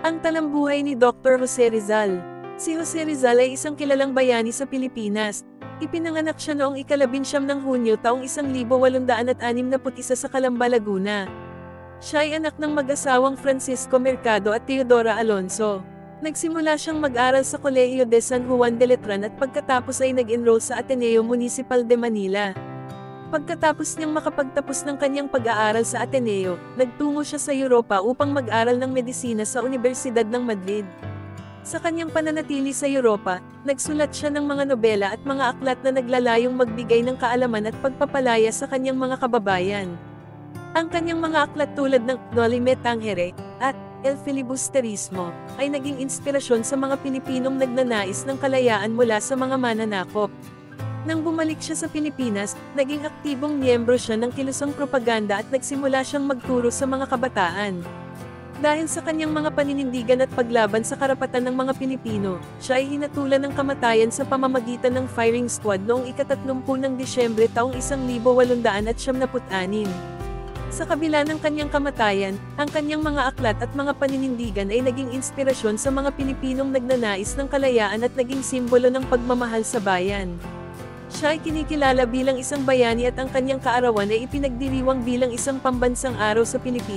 Ang talambuhay ni Dr. Jose Rizal. Si Jose Rizal ay isang kilalang bayani sa Pilipinas. Ipinanganak siya noong ika-19 ng Hunyo taong 1861 sa Calamba, Laguna. Siya ay anak ng mag-asawang Francisco Mercado at Teodora Alonso. Nagsimula siyang mag-aral sa Kolehiyo de San Juan de Letran at pagkatapos ay nag-enroll sa Ateneo Municipal de Manila. Pagkatapos niyang makapagtapos ng kanyang pag-aaral sa Ateneo, nagtungo siya sa Europa upang mag-aral ng medisina sa Universidad ng Madrid. Sa kanyang pananatili sa Europa, nagsulat siya ng mga nobela at mga aklat na naglalayong magbigay ng kaalaman at pagpapalaya sa kanyang mga kababayan. Ang kanyang mga aklat tulad ng Nolime Tangere at El Filibusterismo ay naging inspirasyon sa mga Pilipinong nagnanais ng kalayaan mula sa mga mananakop. Nang bumalik siya sa Pilipinas, naging aktibong miyembro siya ng kilusang propaganda at nagsimula siyang magturo sa mga kabataan. Dahil sa kanyang mga paninindigan at paglaban sa karapatan ng mga Pilipino, siya ay hinatulan ng kamatayan sa pamamagitan ng firing squad noong ika-30 ng Disyembre taong 1876. Sa kabila ng kanyang kamatayan, ang kanyang mga aklat at mga paninindigan ay naging inspirasyon sa mga Pilipinong nagnanais ng kalayaan at naging simbolo ng pagmamahal sa bayan. Siya ay kinikilala bilang isang bayani at ang kanyang kaarawan ay ipinagdiriwang bilang isang pambansang araw sa Pilipinas.